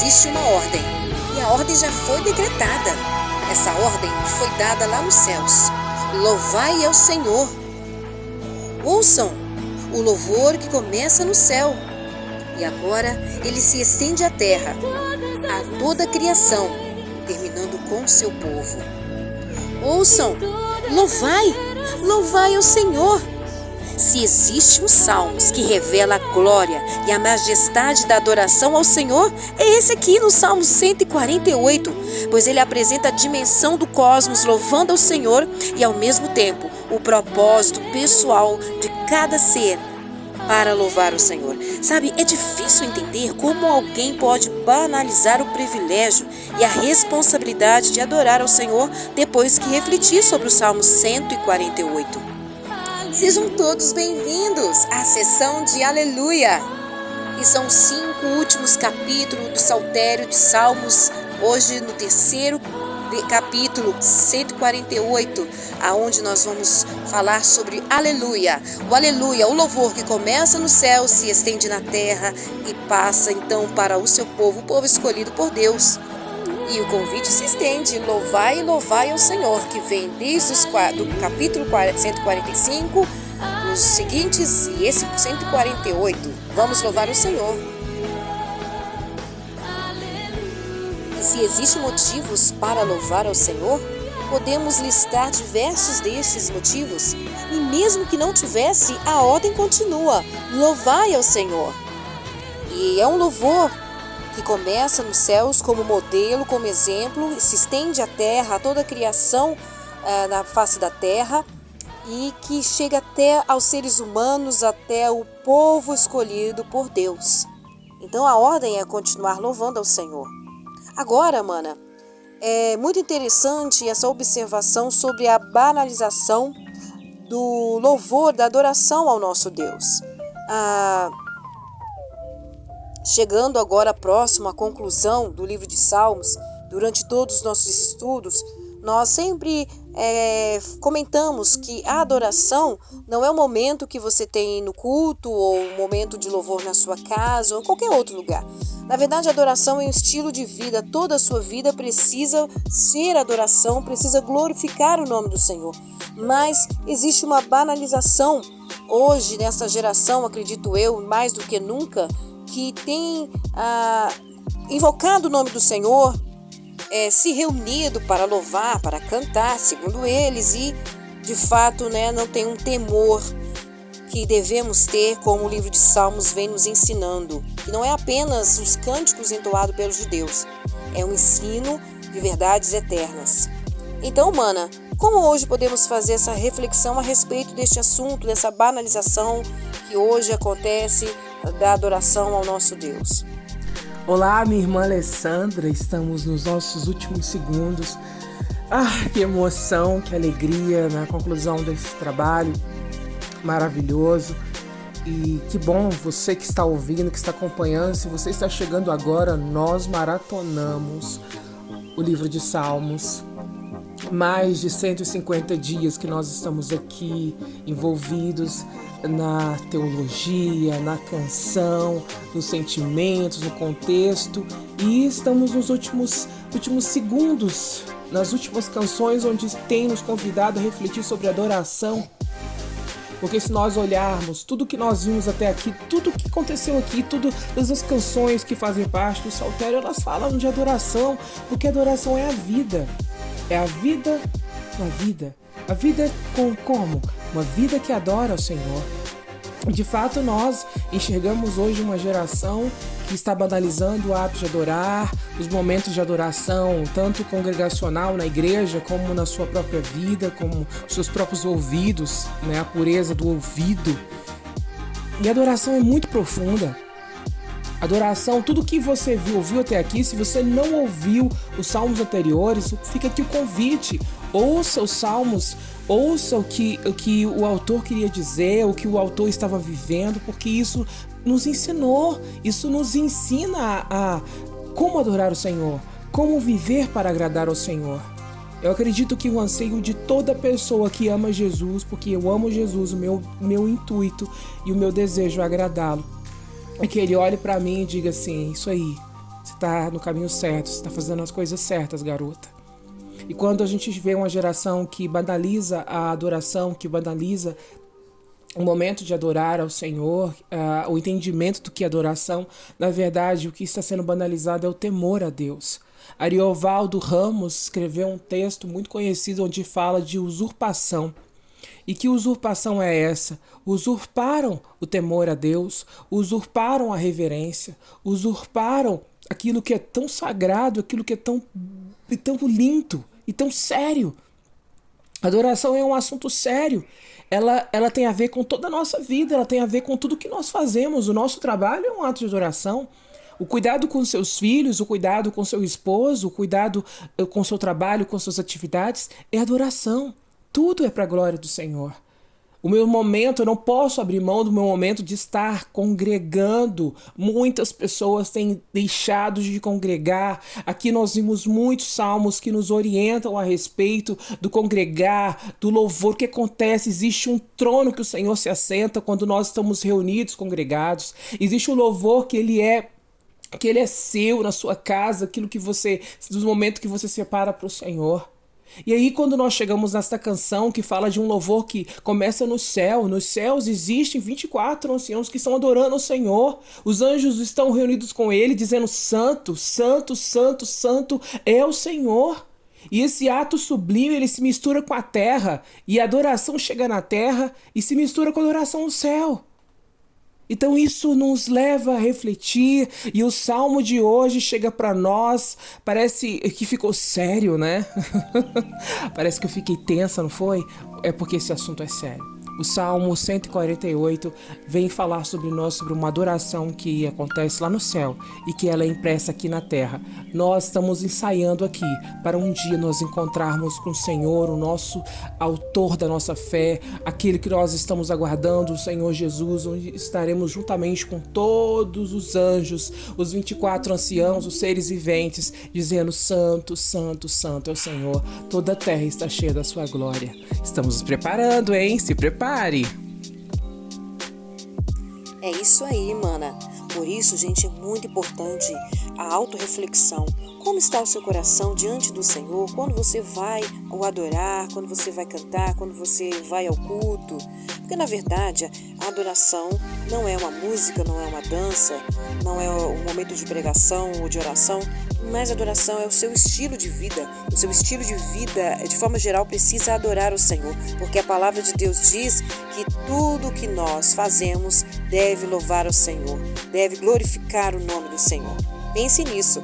existe uma ordem, e a ordem já foi decretada. Essa ordem foi dada lá nos céus. Louvai ao Senhor. Ouçam o louvor que começa no céu. E agora ele se estende à terra, a toda a criação, terminando com seu povo. Ouçam, louvai ao Senhor. Se existe um salmos que revela a glória e a majestade da adoração ao Senhor, é esse aqui no Salmo 148, pois ele apresenta a dimensão do cosmos louvando ao Senhor e ao mesmo tempo o propósito pessoal de cada ser para louvar o Senhor. Sabe, é difícil entender como alguém pode banalizar o privilégio e a responsabilidade de adorar ao Senhor depois que refletir sobre o Salmo 148. Sejam todos bem-vindos à sessão de Aleluia. E são 5 últimos capítulos do Saltério de Salmos, hoje no terceiro capítulo 148, aonde nós vamos falar sobre aleluia. O aleluia, o louvor que começa no céu, se estende na terra e passa então para o seu povo, o povo escolhido por Deus. E o convite se estende, louvai ao Senhor, que vem desde do capítulo 145, os seguintes e esse 148. Vamos louvar o Senhor. E se existem motivos para louvar ao Senhor, podemos listar diversos destes motivos. E mesmo que não tivesse, a ordem continua: louvai ao Senhor. E é um louvor que começa nos céus como modelo, como exemplo, se estende à terra, a toda a criação na face da terra, e que chega até aos seres humanos, até o povo escolhido por Deus. Então a ordem é continuar louvando ao Senhor. Agora, mana, é muito interessante essa observação sobre a banalização do louvor, da adoração ao nosso Deus. Chegando agora próximo à conclusão do livro de Salmos, durante todos os nossos estudos, nós sempre comentamos que a adoração não é um momento que você tem no culto ou um momento de louvor na sua casa ou qualquer outro lugar. Na verdade, a adoração é um estilo de vida. Toda a sua vida precisa ser adoração, precisa glorificar o nome do Senhor. Mas existe uma banalização hoje, nessa geração, acredito eu, mais do que nunca, que tem invocado o nome do Senhor, se reunido para louvar, para cantar, segundo eles, e de fato não tem um temor que devemos ter, como o livro de Salmos vem nos ensinando, que não é apenas os cânticos entoados pelos judeus, é um ensino de verdades eternas. Então, mana, como hoje podemos fazer essa reflexão a respeito deste assunto, dessa banalização que hoje acontece da adoração ao nosso Deus? Olá, minha irmã Alessandra, estamos nos nossos últimos segundos. Que emoção, que alegria na conclusão desse trabalho maravilhoso. E que bom você que está ouvindo, que está acompanhando. Se você está chegando agora, nós maratonamos o livro de Salmos. Mais de 150 dias que nós estamos aqui envolvidos na teologia, na canção, nos sentimentos, no contexto, e estamos nos últimos segundos, nas últimas canções onde tem nos convidado a refletir sobre adoração. Porque se nós olharmos tudo que nós vimos até aqui, tudo que aconteceu aqui, todas as canções que fazem parte do Saltério, elas falam de adoração, porque adoração é a vida. É a vida na vida. A vida como? Uma vida que adora o Senhor. De fato, nós enxergamos hoje uma geração que está banalizando o ato de adorar, os momentos de adoração, tanto congregacional na igreja, como na sua própria vida, como seus próprios ouvidos, a pureza do ouvido. E a adoração é muito profunda. Adoração, tudo que você ouviu até aqui, se você não ouviu os salmos anteriores, fica aqui o convite. Ouça os salmos, ouça o que o autor queria dizer, o que o autor estava vivendo, porque isso nos ensinou, isso nos ensina a como adorar o Senhor, como viver para agradar ao Senhor. Eu acredito que o anseio de toda pessoa que ama Jesus, porque eu amo Jesus, o meu intuito e o meu desejo é agradá-lo, é que ele olhe para mim e diga assim: isso aí, você está no caminho certo, você está fazendo as coisas certas, garota. E quando a gente vê uma geração que banaliza a adoração, que banaliza o momento de adorar ao Senhor, o entendimento do que é adoração, na verdade, o que está sendo banalizado é o temor a Deus. Ariovaldo Ramos escreveu um texto muito conhecido onde fala de usurpação. E que usurpação é essa? Usurparam o temor a Deus, usurparam a reverência, usurparam aquilo que é tão sagrado, aquilo que é tão lindo e tão sério. Adoração é um assunto sério. Ela tem a ver com toda a nossa vida, ela tem a ver com tudo que nós fazemos. O nosso trabalho é um ato de adoração. O cuidado com seus filhos, o cuidado com seu esposo, o cuidado com seu trabalho, com suas atividades, é adoração. Tudo é para a glória do Senhor. O meu momento, eu não posso abrir mão do meu momento de estar congregando. Muitas pessoas têm deixado de congregar. Aqui nós vimos muitos salmos que nos orientam a respeito do congregar, do louvor. O que acontece? Existe um trono que o Senhor se assenta quando nós estamos reunidos, congregados. Existe um louvor que ele é seu, na sua casa, aquilo que você, dos momentos que você separa para o Senhor. E aí quando nós chegamos nesta canção que fala de um louvor que começa no céu, nos céus existem 24 anciãos que estão adorando o Senhor, os anjos estão reunidos com ele dizendo santo, santo, santo, santo é o Senhor. E esse ato sublime ele se mistura com a terra, e a adoração chega na terra e se mistura com a adoração no céu. Então isso nos leva a refletir, e o salmo de hoje chega para nós, parece que ficou sério, né? Parece que eu fiquei tensa, não foi? É porque esse assunto é sério. O Salmo 148 vem falar sobre nós, sobre uma adoração que acontece lá no céu e que ela é impressa aqui na terra. Nós estamos ensaiando aqui para um dia nós encontrarmos com o Senhor, o nosso autor da nossa fé, aquele que nós estamos aguardando, o Senhor Jesus, onde estaremos juntamente com todos os anjos, os 24 anciãos, os seres viventes, dizendo santo, santo, santo é o Senhor. Toda a terra está cheia da sua glória. Estamos nos preparando, hein? Se prepare! É isso aí, mana. Por isso, gente, é muito importante a autorreflexão. Como está o seu coração diante do Senhor quando você vai o adorar, quando você vai cantar, quando você vai ao culto? Porque, na verdade, a adoração não é uma música, não é uma dança, não é um momento de pregação ou de oração, mas a adoração é o seu estilo de vida. O seu estilo de vida, de forma geral, precisa adorar o Senhor, porque a palavra de Deus diz que tudo que nós fazemos deve louvar o Senhor, deve glorificar o nome do Senhor. Pense nisso.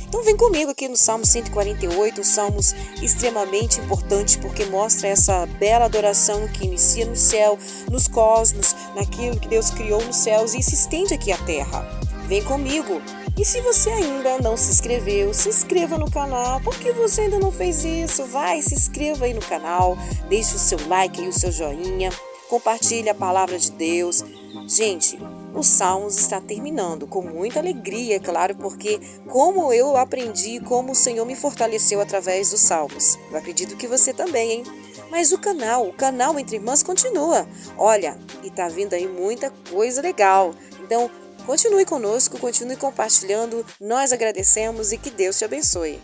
Então vem comigo aqui no Salmo 148, um salmo extremamente importante porque mostra essa bela adoração que inicia no céu, nos cosmos, naquilo que Deus criou nos céus e se estende aqui à terra. Vem comigo. E se você ainda não se inscreveu, se inscreva no canal. Por que você ainda não fez isso? Vai, se inscreva aí no canal, deixe o seu like e o seu joinha, compartilhe a palavra de Deus. Gente, o Salmos está terminando com muita alegria, claro, porque como eu aprendi, como o Senhor me fortaleceu através dos Salmos. Eu acredito que você também, hein? Mas o canal Entre Irmãs continua. Olha, e tá vindo aí muita coisa legal. Então, continue conosco, continue compartilhando. Nós agradecemos e que Deus te abençoe.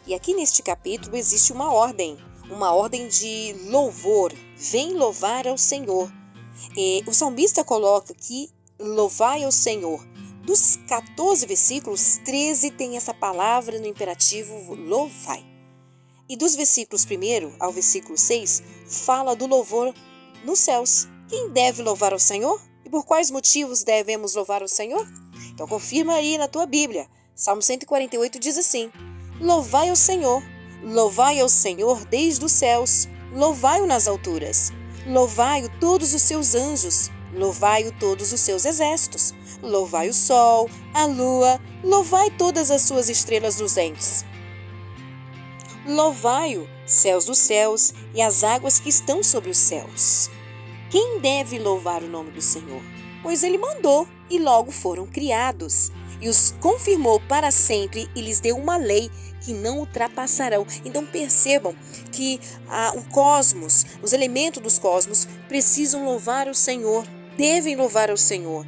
E aqui neste capítulo existe uma ordem de louvor. Vem louvar ao Senhor. E o salmista coloca aqui, louvai ao Senhor. Dos 14 versículos, 13 tem essa palavra no imperativo louvai. E dos versículos 1 ao versículo 6, fala do louvor nos céus. Quem deve louvar ao Senhor? E por quais motivos devemos louvar ao Senhor? Então confirma aí na tua Bíblia. Salmo 148 diz assim: louvai ao Senhor desde os céus, louvai-o nas alturas, louvai-o todos os seus anjos, louvai-o todos os seus exércitos, louvai o sol, a lua, louvai todas as suas estrelas luzentes. Louvai-o, céus dos céus e as águas que estão sobre os céus. Quem deve louvar o nome do Senhor? Pois ele mandou e logo foram criados. E os confirmou para sempre e lhes deu uma lei que não ultrapassarão. Então percebam que o cosmos, os elementos dos cosmos precisam louvar o Senhor. devem louvar ao Senhor.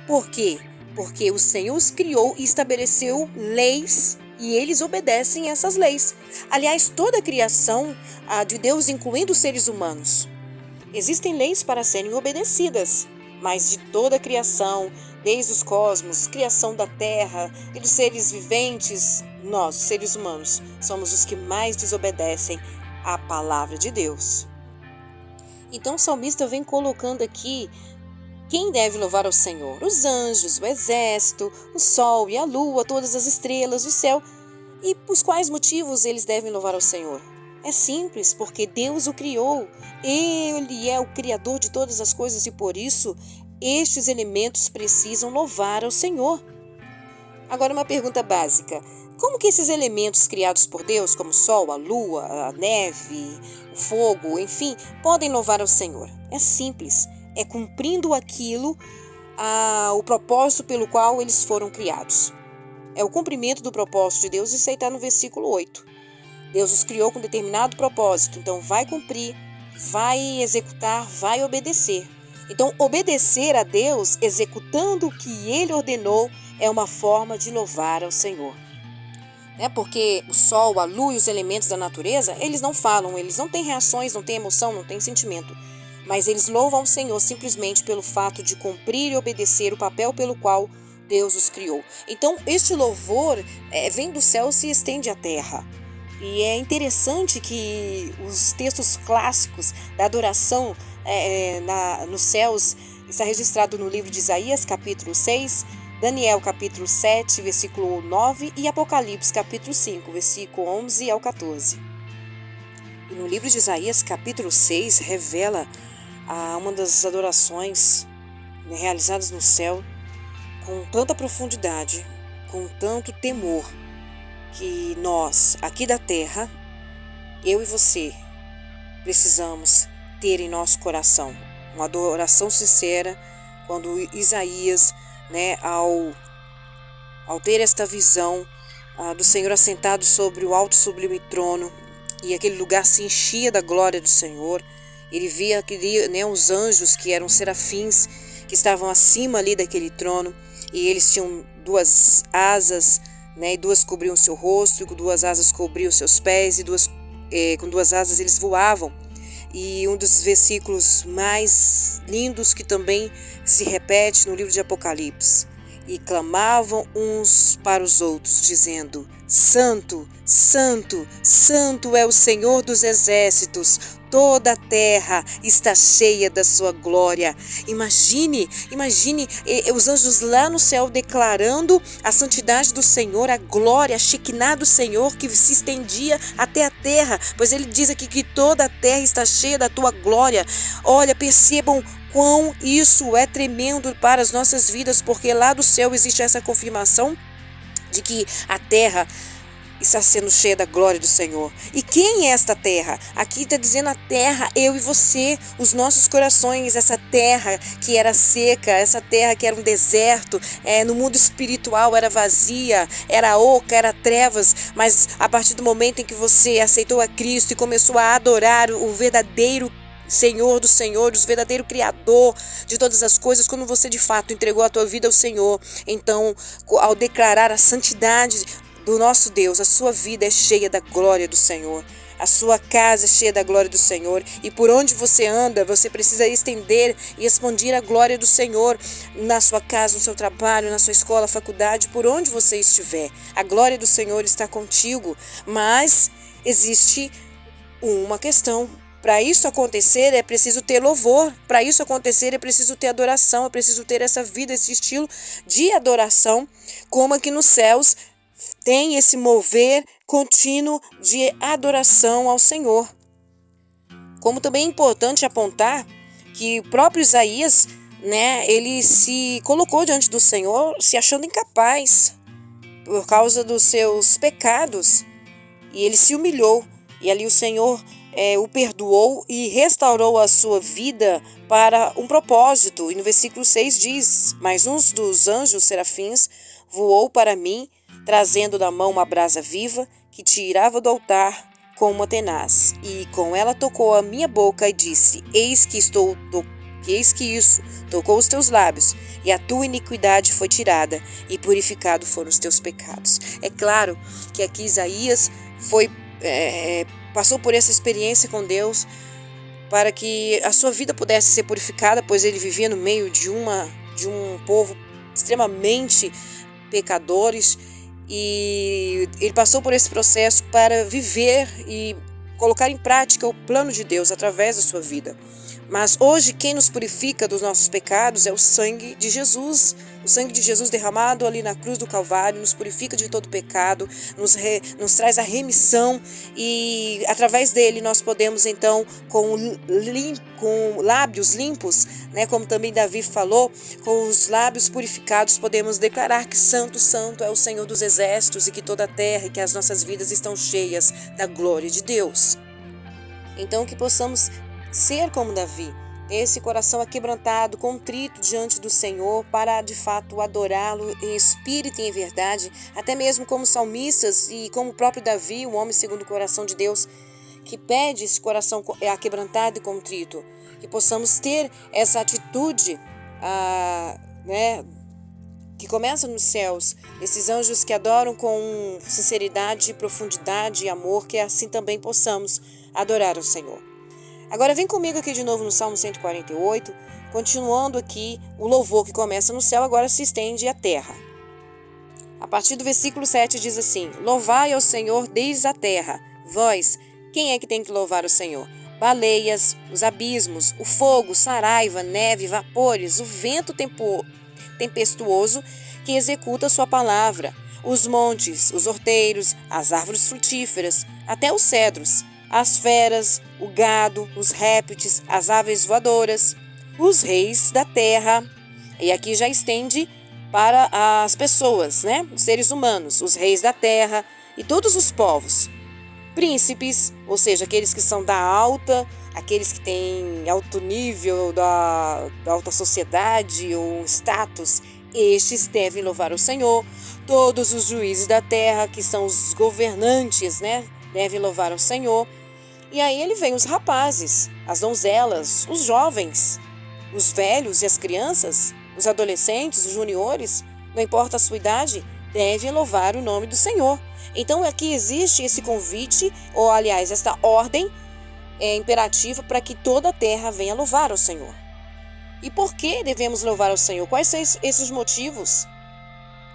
Por quê? Porque o Senhor os criou e estabeleceu leis e eles obedecem essas leis. Aliás, toda a criação de Deus, incluindo os seres humanos. Existem leis para serem obedecidas, mas de toda a criação, desde os cosmos, criação da terra e dos seres viventes, nós, seres humanos, somos os que mais desobedecem à palavra de Deus. Então o salmista vem colocando aqui quem deve louvar ao Senhor: os anjos, o exército, o sol e a lua, todas as estrelas, o céu. E por quais motivos eles devem louvar ao Senhor? É simples, porque Deus o criou. Ele é o criador de todas as coisas e por isso estes elementos precisam louvar ao Senhor. Agora uma pergunta básica: como que esses elementos criados por Deus, como o sol, a lua, a neve, o fogo, enfim, podem louvar ao Senhor? É simples, é cumprindo aquilo, o propósito pelo qual eles foram criados. É o cumprimento do propósito de Deus, isso aí está no versículo 8. Deus os criou com determinado propósito, então vai cumprir, vai executar, vai obedecer. Então, obedecer a Deus, executando o que Ele ordenou, é uma forma de louvar ao Senhor. Porque o sol, a lua e os elementos da natureza, eles não falam, eles não têm reações, não têm emoção, não têm sentimento. Mas eles louvam o Senhor simplesmente pelo fato de cumprir e obedecer o papel pelo qual Deus os criou. Então, este louvor vem do céu e se estende à terra. E é interessante que os textos clássicos da adoração nos céus está registrado no livro de Isaías, capítulo 6, Daniel, capítulo 7, versículo 9 e Apocalipse, capítulo 5, versículo 11 ao 14. E no livro de Isaías, capítulo 6, revela uma das adorações realizadas no céu com tanta profundidade, com tanto temor, que nós, aqui da terra, eu e você, precisamos ter em nosso coração uma adoração sincera. Quando Isaías, ao ter esta visão do Senhor assentado sobre o alto sublime trono, e aquele lugar se enchia da glória do Senhor, ele via os anjos que eram serafins, que estavam acima ali daquele trono, e eles tinham duas asas, e duas cobriam o seu rosto, e com duas asas cobriam os seus pés, e com duas asas eles voavam. E um dos versículos mais lindos que também se repete no livro de Apocalipse: e clamavam uns para os outros, dizendo: Santo, Santo, Santo é o Senhor dos exércitos, toda a terra está cheia da sua glória. Imagine os anjos lá no céu declarando a santidade do Senhor, a glória, a Shekinah do Senhor que se estendia até a terra, pois ele diz aqui que toda a terra está cheia da tua glória. Olha, percebam quão isso é tremendo para as nossas vidas, porque lá do céu existe essa confirmação de que a terra está sendo cheia da glória do Senhor. E quem é esta terra? Aqui está dizendo a terra, eu e você, os nossos corações, essa terra que era seca, essa terra que era um deserto, no mundo espiritual era vazia, era oca, era trevas, mas a partir do momento em que você aceitou a Cristo e começou a adorar o verdadeiro Senhor dos Senhores, o verdadeiro Criador de todas as coisas, quando você de fato entregou a tua vida ao Senhor, então, ao declarar a santidade do nosso Deus, a sua vida é cheia da glória do Senhor, a sua casa é cheia da glória do Senhor, e por onde você anda, você precisa estender e expandir a glória do Senhor na sua casa, no seu trabalho, na sua escola, faculdade, por onde você estiver. A glória do Senhor está contigo, mas existe uma questão. Para isso acontecer é preciso ter louvor, para isso acontecer é preciso ter adoração, é preciso ter essa vida, esse estilo de adoração, como aqui nos céus tem esse mover contínuo de adoração ao Senhor. Como também é importante apontar que o próprio Isaías, ele se colocou diante do Senhor se achando incapaz por causa dos seus pecados, e ele se humilhou, e ali o Senhor o perdoou e restaurou a sua vida para um propósito. E no versículo 6 diz: mas um dos anjos serafins voou para mim, trazendo na mão uma brasa viva que tirava do altar com uma tenaz. E com ela tocou a minha boca e disse: eis que estou que eis que isso tocou os teus lábios, e a tua iniquidade foi tirada, e purificado foram os teus pecados. É claro que aqui Isaías passou por essa experiência com Deus para que a sua vida pudesse ser purificada, pois ele vivia no meio de um povo extremamente pecadores, e ele passou por esse processo para viver e colocar em prática o plano de Deus através da sua vida. Mas hoje quem nos purifica dos nossos pecados é o sangue de Jesus. O sangue de Jesus derramado ali na cruz do Calvário nos purifica de todo pecado, nos traz a remissão, e através dele nós podemos então, com lábios limpos, como também Davi falou, com os lábios purificados, podemos declarar que santo, santo é o Senhor dos exércitos, e que toda a terra e que as nossas vidas estão cheias da glória de Deus. Então que possamos ser como Davi, esse coração aquebrantado, contrito diante do Senhor, para de fato adorá-lo em espírito e em verdade, até mesmo como salmistas e como o próprio Davi, um homem segundo o coração de Deus, que pede esse coração aquebrantado e contrito, que possamos ter essa atitude que começa nos céus, esses anjos que adoram com sinceridade, profundidade e amor, que assim também possamos adorar o Senhor. Agora vem comigo aqui de novo no Salmo 148, continuando aqui o louvor que começa no céu, agora se estende à terra. A partir do versículo 7 diz assim: Louvai ao Senhor desde a terra, vós, quem é que tem que louvar o Senhor? Baleias, os abismos, o fogo, saraiva, neve, vapores, o vento tempestuoso que executa sua palavra, os montes, os horteiros, as árvores frutíferas, até os cedros, as feras, o gado, os répteis, as aves voadoras, os reis da terra. E aqui já estende para as pessoas, os seres humanos, os reis da terra e todos os povos. Príncipes, ou seja, aqueles que são aqueles que têm alto nível da alta sociedade ou status, estes devem louvar o Senhor. Todos os juízes da terra, que são os governantes, devem louvar o Senhor. E aí ele vem os rapazes, as donzelas, os jovens, os velhos e as crianças, os adolescentes, os juniores, não importa a sua idade, devem louvar o nome do Senhor. Então aqui existe esse convite, ou aliás, esta ordem imperativa para que toda a terra venha louvar ao Senhor. E por que devemos louvar ao Senhor? Quais são esses motivos?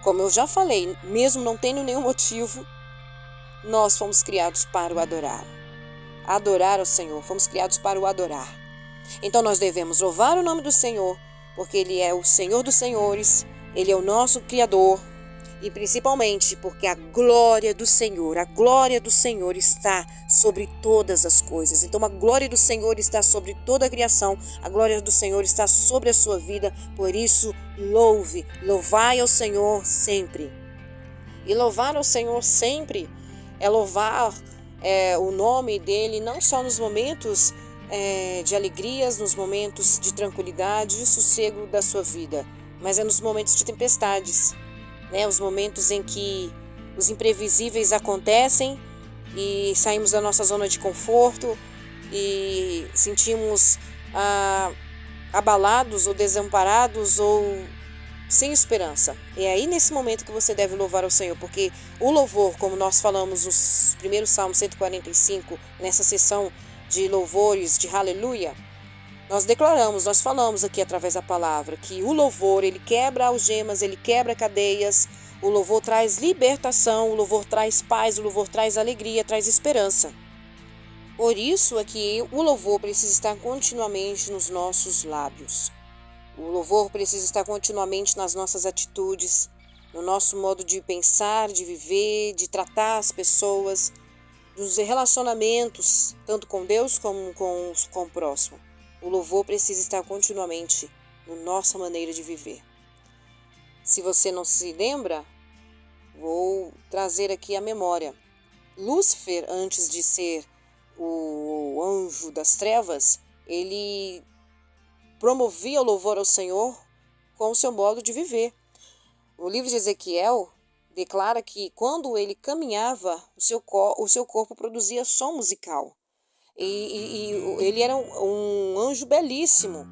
Como eu já falei, mesmo não tendo nenhum motivo, nós fomos criados para o adorá-lo. Adorar ao Senhor, fomos criados para o adorar. Então nós devemos louvar o nome do Senhor, porque Ele é o Senhor dos senhores, Ele é o nosso Criador, e principalmente porque a glória do Senhor está sobre todas as coisas. Então a glória do Senhor está sobre toda a criação, a glória do Senhor está sobre a sua vida, por isso louvai ao Senhor sempre. E louvar ao Senhor sempre é louvar o nome dele não só nos momentos de alegrias, nos momentos de tranquilidade e sossego da sua vida, mas é nos momentos de tempestades, os momentos em que os imprevisíveis acontecem e saímos da nossa zona de conforto e sentimos abalados ou desamparados ou sem esperança. É aí nesse momento que você deve louvar ao Senhor, porque o louvor, como nós falamos nos primeiros Salmos 145, nessa sessão de louvores, de aleluia, nós falamos aqui através da palavra, que o louvor, ele quebra algemas, ele quebra cadeias, o louvor traz libertação, o louvor traz paz, o louvor traz alegria, traz esperança. Por isso é que o louvor precisa estar continuamente nos nossos lábios. O louvor precisa estar continuamente nas nossas atitudes, no nosso modo de pensar, de viver, de tratar as pessoas, nos relacionamentos, tanto com Deus como com o próximo. O louvor precisa estar continuamente na nossa maneira de viver. Se você não se lembra, vou trazer aqui a memória. Lúcifer, antes de ser o anjo das trevas, ele promovia o louvor ao Senhor com o seu modo de viver. O livro de Ezequiel declara que quando ele caminhava, o seu corpo produzia som musical. E ele era um anjo belíssimo.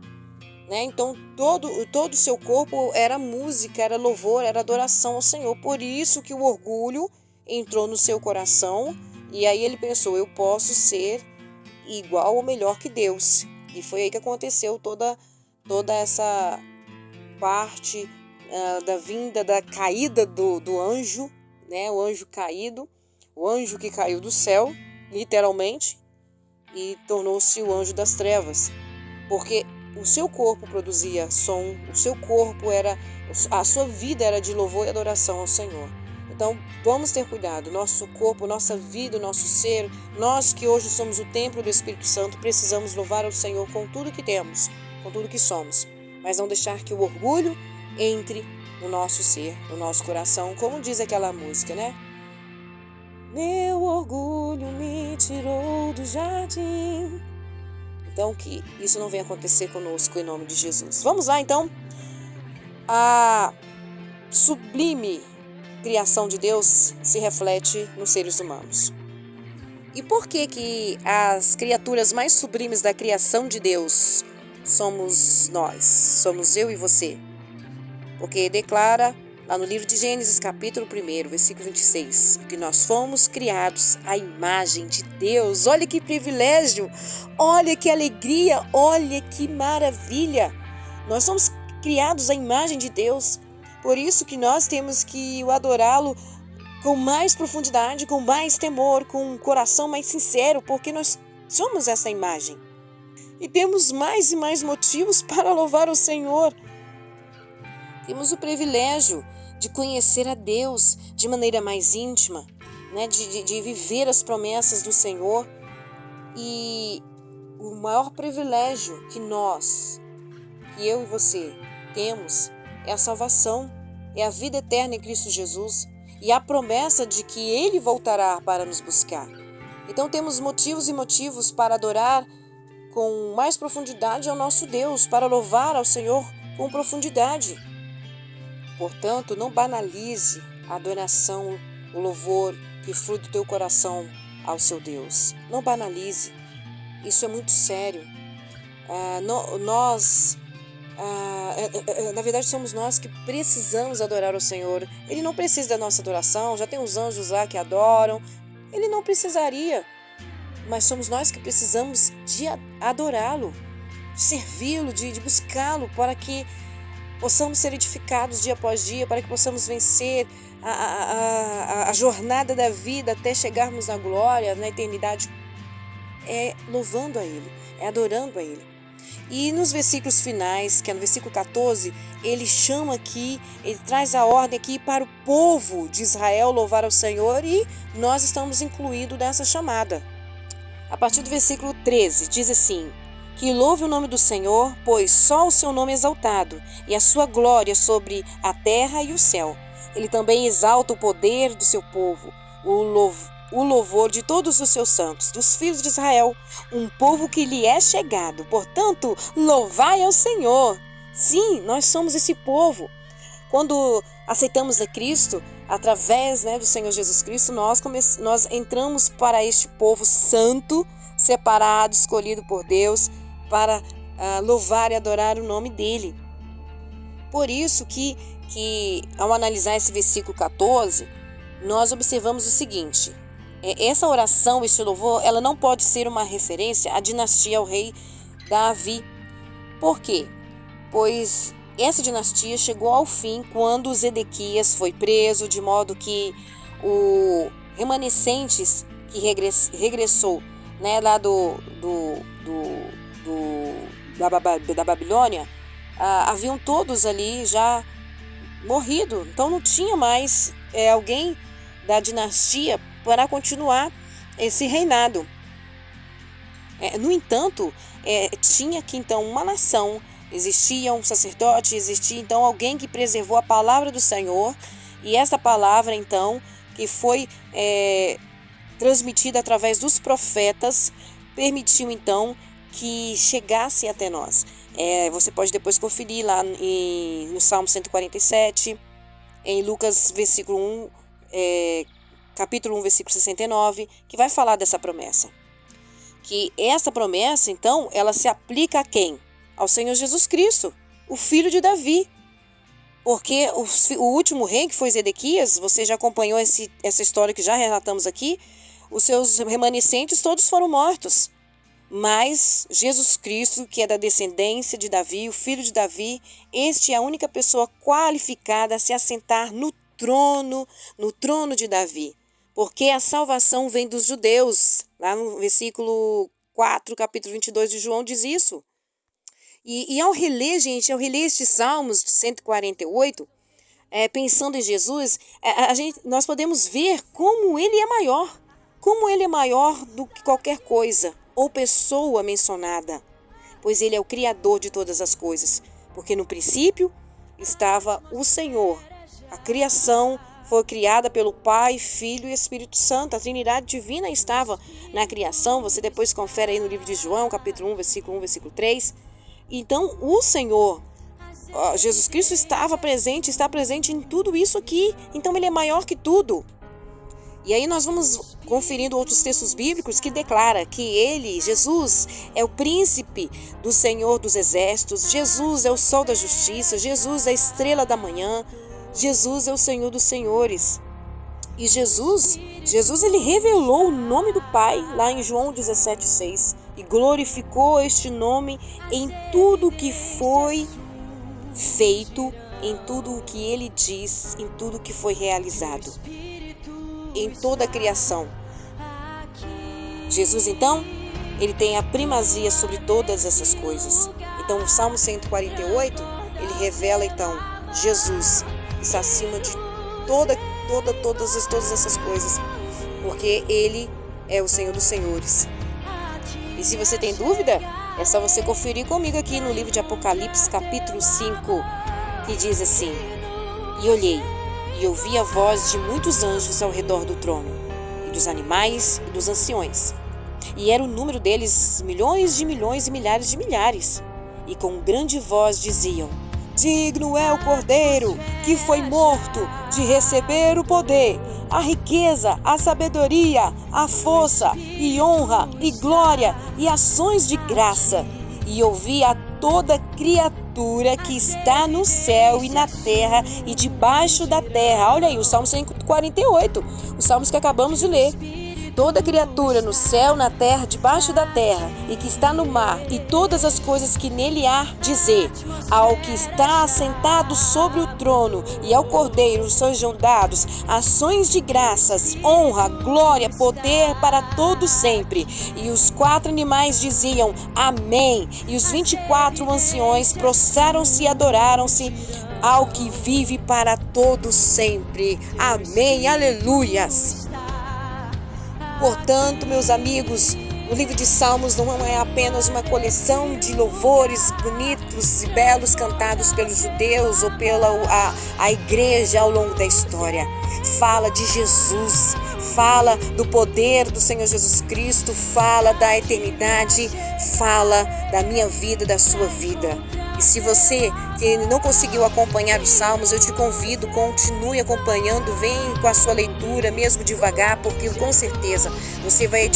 né? Então todo o seu corpo era música, era louvor, era adoração ao Senhor. Por isso que o orgulho entrou no seu coração e aí ele pensou: eu posso ser igual ou melhor que Deus. E foi aí que aconteceu toda essa parte da vinda, da caída do anjo, né? O anjo caído, o anjo que caiu do céu, literalmente, e tornou-se o anjo das trevas, porque o seu corpo produzia som, o seu corpo a sua vida era de louvor e adoração ao Senhor. Então, vamos ter cuidado. Nosso corpo, nossa vida, nosso ser, nós que hoje somos o templo do Espírito Santo, precisamos louvar ao Senhor com tudo que temos, com tudo que somos, mas não deixar que o orgulho entre no nosso ser, no nosso coração, como diz aquela música, né? Meu orgulho me tirou do jardim. Então, que isso não venha acontecer conosco em nome de Jesus. Vamos lá, então. A sublime criação de Deus se reflete nos seres humanos. E por que as criaturas mais sublimes da criação de Deus somos nós, somos eu e você? Porque declara lá no livro de Gênesis, capítulo 1, versículo 26, que nós fomos criados à imagem de Deus. Olha que privilégio, olha que alegria, olha que maravilha. Nós somos criados à imagem de Deus, por isso que nós temos que o adorá-lo com mais profundidade, com mais temor, com um coração mais sincero, porque nós somos essa imagem. E temos mais e mais motivos para louvar o Senhor. Temos o privilégio de conhecer a Deus de maneira mais íntima, né? de viver as promessas do Senhor. E o maior privilégio que eu e você temos é a salvação, é a vida eterna em Cristo Jesus e a promessa de que Ele voltará para nos buscar. Então temos motivos e motivos para adorar com mais profundidade ao nosso Deus, para louvar ao Senhor com profundidade. Portanto, não banalize a adoração, o louvor que flui do teu coração ao seu Deus. Não banalize. Isso é muito sério. Na verdade, somos nós que precisamos adorar o Senhor. Ele não precisa da nossa adoração, já tem os anjos lá que adoram. Ele não precisaria, mas somos nós que precisamos de adorá-lo, de servi-lo, de buscá-lo, para que possamos ser edificados dia após dia, para que possamos vencer a jornada da vida até chegarmos na glória, na eternidade. É louvando a Ele, é adorando a Ele. E nos versículos finais, que é no versículo 14, ele chama aqui, ele traz a ordem aqui para o povo de Israel louvar ao Senhor, e nós estamos incluídos nessa chamada. A partir do versículo 13, diz assim: que louve o nome do Senhor, pois só o seu nome é exaltado, e a sua glória sobre a terra e o céu. Ele também exalta o poder do seu povo, o louvor de todos os seus santos, dos filhos de Israel, um povo que lhe é chegado. Portanto, louvai ao Senhor. Sim, nós somos esse povo. Quando aceitamos a Cristo, através do Senhor Jesus Cristo, nós entramos para este povo santo, separado, escolhido por Deus, para louvar e adorar o nome dele. Por isso que ao analisar esse versículo 14, nós observamos o seguinte: essa oração, esse louvor, ela não pode ser uma referência à dinastia ao rei Davi. Por quê? Pois essa dinastia chegou ao fim quando Zedequias foi preso, de modo que o remanescentes que regressou, lá da Babilônia, haviam todos ali já morrido. Então não tinha mais alguém da dinastia para continuar esse reinado. No entanto, tinha aqui então uma nação, existia um sacerdote, existia então alguém que preservou a palavra do Senhor, e essa palavra então, que foi transmitida através dos profetas, permitiu então que chegasse até nós. Você pode depois conferir lá no Salmo 147, em Lucas capítulo 1, versículo 69, que vai falar dessa promessa. Que essa promessa, então, ela se aplica a quem? ao Senhor Jesus Cristo, o filho de Davi. Porque o último rei, que foi Zedequias, você já acompanhou essa história que já relatamos aqui, os seus remanescentes todos foram mortos. Mas Jesus Cristo, que é da descendência de Davi, o filho de Davi, este é a única pessoa qualificada a se assentar no trono de Davi. Porque a salvação vem dos judeus. Lá no versículo 4, capítulo 22 de João diz isso. E ao reler, gente, estes Salmos de 148, pensando em Jesus, nós podemos ver como ele é maior. Como ele é maior do que qualquer coisa ou pessoa mencionada. Pois ele é o Criador de todas as coisas. Porque no princípio estava o Senhor. A criação foi criada pelo Pai, Filho e Espírito Santo. A Trindade Divina estava na criação. Você depois confere aí no livro de João, capítulo 1, versículo 1, versículo 3. Então, o Senhor, Jesus Cristo, está presente em tudo isso aqui. Então, ele é maior que tudo. E aí nós vamos conferindo outros textos bíblicos que declara que ele, Jesus, é o príncipe do Senhor dos exércitos. Jesus é o sol da justiça. Jesus é a estrela da manhã. Jesus é o Senhor dos senhores. E Jesus ele revelou o nome do Pai lá em João 17,6 e glorificou este nome em tudo que foi feito, em tudo o que ele diz, em tudo que foi realizado, em toda a criação. Jesus, então, ele tem a primazia sobre todas essas coisas. Então, o Salmo 148, ele revela, então, Jesus está acima de todas essas coisas, porque ele é o Senhor dos senhores. E se você tem dúvida, é só você conferir comigo aqui no livro de Apocalipse, capítulo 5, que diz assim: E olhei, e ouvi a voz de muitos anjos ao redor do trono, e dos animais e dos anciões. E era o número deles milhões de milhões e milhares de milhares. E com grande voz diziam: Digno é o Cordeiro, que foi morto, de receber o poder, a riqueza, a sabedoria, a força, e honra, e glória, e ações de graça. E ouvi a toda criatura que está no céu e na terra e debaixo da terra. Olha aí, o Salmo 148, os salmos que acabamos de ler. Toda criatura no céu, na terra, debaixo da terra, e que está no mar, e todas as coisas que nele há, dizer: Ao que está assentado sobre o trono e ao Cordeiro sejam dados ações de graças, honra, glória, poder para todo sempre. E os 4 animais diziam: Amém. E os 24 anciões prostraram-se e adoraram-se ao que vive para todo sempre. Amém. Aleluias. Portanto, meus amigos, o livro de Salmos não é apenas uma coleção de louvores bonitos e belos cantados pelos judeus ou pela a igreja ao longo da história. Fala de Jesus, fala do poder do Senhor Jesus Cristo, fala da eternidade, fala da minha vida, da sua vida. E se você que não conseguiu acompanhar os Salmos, eu te convido, continue acompanhando, vem com a sua leitura, mesmo devagar, porque com certeza você vai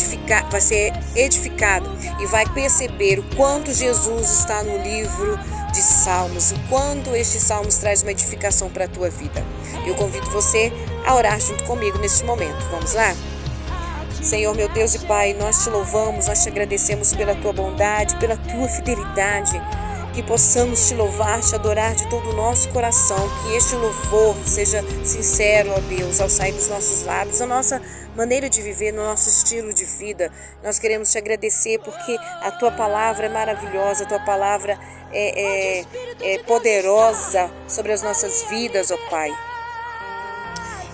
ser edificado e vai perceber o quanto Jesus está no livro de Salmos, o quanto estes Salmos traz uma edificação para a tua vida. Eu convido você a orar junto comigo neste momento. Vamos lá? Senhor, meu Deus e Pai, nós te louvamos, nós te agradecemos pela tua bondade, pela tua fidelidade. Que possamos te louvar, te adorar de todo o nosso coração, que este louvor seja sincero, ó Deus, ao sair dos nossos lábios, a nossa maneira de viver, no nosso estilo de vida. Nós queremos te agradecer porque a tua palavra é maravilhosa, a tua palavra é poderosa sobre as nossas vidas, ó Pai.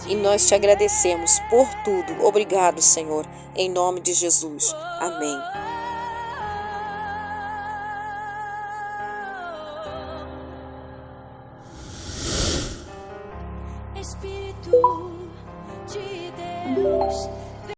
E nós te agradecemos por tudo. Obrigado, Senhor, em nome de Jesus. Amém. Espírito de Deus.